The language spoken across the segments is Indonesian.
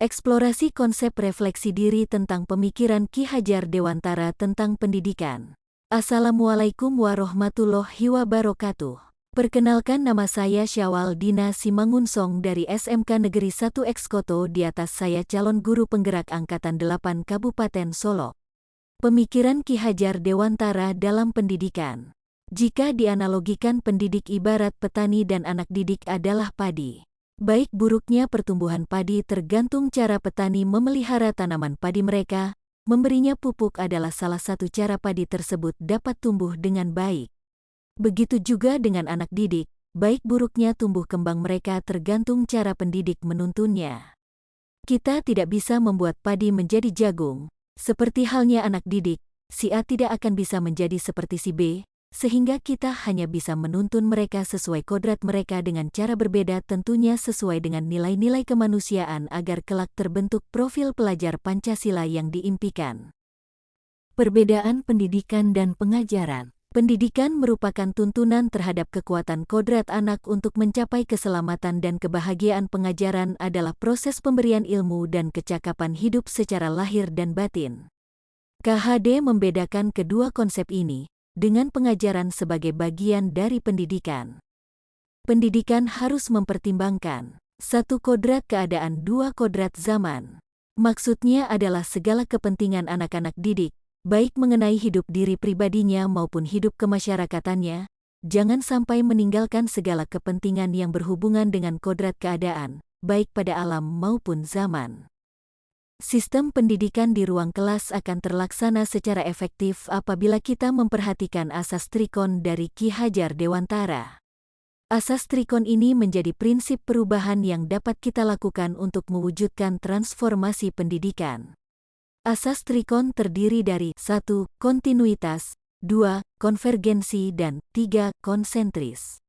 Eksplorasi konsep refleksi diri tentang pemikiran Ki Hajar Dewantara tentang pendidikan. Assalamualaikum warahmatullahi wabarakatuh. Perkenalkan, nama saya Syawal Dina Simangunsong dari SMK Negeri 1 Ekskoto. Di atas saya calon guru penggerak Angkatan 8 Kabupaten Solok. Pemikiran Ki Hajar Dewantara dalam pendidikan. Jika dianalogikan, pendidik ibarat petani dan anak didik adalah padi. Baik buruknya pertumbuhan padi tergantung cara petani memelihara tanaman padi mereka. Memberinya pupuk adalah salah satu cara padi tersebut dapat tumbuh dengan baik. Begitu juga dengan anak didik, baik buruknya tumbuh kembang mereka tergantung cara pendidik menuntunnya. Kita tidak bisa membuat padi menjadi jagung, seperti halnya anak didik, si A tidak akan bisa menjadi seperti si B, sehingga kita hanya bisa menuntun mereka sesuai kodrat mereka dengan cara berbeda, tentunya sesuai dengan nilai-nilai kemanusiaan agar kelak terbentuk profil pelajar Pancasila yang diimpikan. Perbedaan pendidikan dan pengajaran. Pendidikan merupakan tuntunan terhadap kekuatan kodrat anak untuk mencapai keselamatan dan kebahagiaan. Pengajaran adalah proses pemberian ilmu dan kecakapan hidup secara lahir dan batin. KHD membedakan kedua konsep ini dengan pengajaran sebagai bagian dari pendidikan. Pendidikan harus mempertimbangkan 1. Kodrat keadaan, 2. Kodrat zaman. Maksudnya adalah segala kepentingan anak-anak didik, baik mengenai hidup diri pribadinya maupun hidup kemasyarakatannya, jangan sampai meninggalkan segala kepentingan yang berhubungan dengan kodrat keadaan, baik pada alam maupun zaman. Sistem pendidikan di ruang kelas akan terlaksana secara efektif apabila kita memperhatikan asas Trikon dari Ki Hajar Dewantara. Asas Trikon ini menjadi prinsip perubahan yang dapat kita lakukan untuk mewujudkan transformasi pendidikan. Asas Trikon terdiri dari 1. Kontinuitas, 2. Konvergensi, dan 3. Konsentris.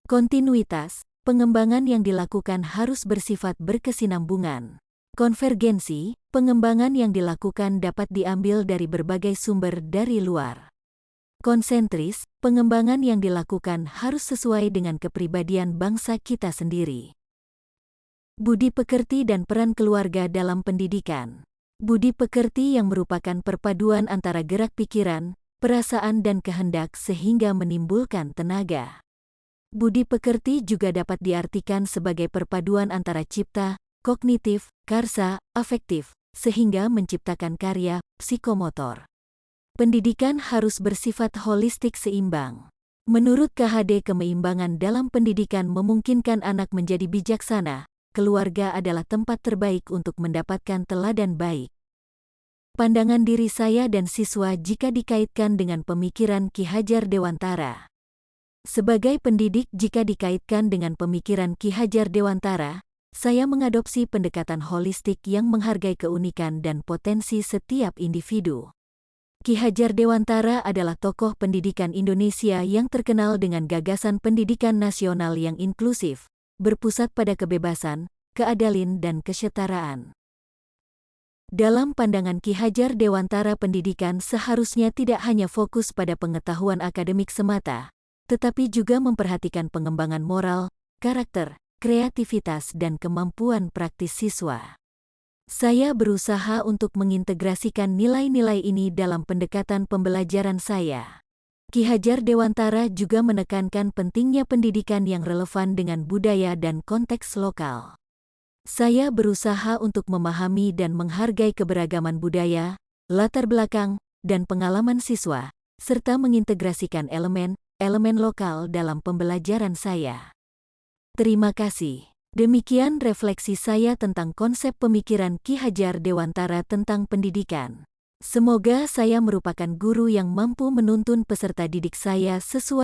Kontinuitas, pengembangan yang dilakukan harus bersifat berkesinambungan. Konvergensi, pengembangan yang dilakukan dapat diambil dari berbagai sumber dari luar. Konsentris, pengembangan yang dilakukan harus sesuai dengan kepribadian bangsa kita sendiri. Budi pekerti dan peran keluarga dalam pendidikan. Budi pekerti yang merupakan perpaduan antara gerak pikiran, perasaan dan kehendak sehingga menimbulkan tenaga. Budi pekerti juga dapat diartikan sebagai perpaduan antara cipta, kognitif, karsa, afektif, sehingga menciptakan karya psikomotor. Pendidikan harus bersifat holistik seimbang. Menurut KHD, keseimbangan dalam pendidikan memungkinkan anak menjadi bijaksana. Keluarga adalah tempat terbaik untuk mendapatkan teladan baik. Pandangan diri saya dan siswa jika dikaitkan dengan pemikiran Ki Hajar Dewantara. Sebagai pendidik, jika dikaitkan dengan pemikiran Ki Hajar Dewantara, saya mengadopsi pendekatan holistik yang menghargai keunikan dan potensi setiap individu. Ki Hajar Dewantara adalah tokoh pendidikan Indonesia yang terkenal dengan gagasan pendidikan nasional yang inklusif, berpusat pada kebebasan, keadilan dan kesetaraan. Dalam pandangan Ki Hajar Dewantara, pendidikan seharusnya tidak hanya fokus pada pengetahuan akademik semata, tetapi juga memperhatikan pengembangan moral, karakter, kreativitas dan kemampuan praktis siswa. Saya berusaha untuk mengintegrasikan nilai-nilai ini dalam pendekatan pembelajaran saya. Ki Hajar Dewantara juga menekankan pentingnya pendidikan yang relevan dengan budaya dan konteks lokal. Saya berusaha untuk memahami dan menghargai keberagaman budaya, latar belakang, dan pengalaman siswa, serta mengintegrasikan elemen lokal dalam pembelajaran saya. Terima kasih. Demikian refleksi saya tentang konsep pemikiran Ki Hajar Dewantara tentang pendidikan. Semoga saya merupakan guru yang mampu menuntun peserta didik saya sesuai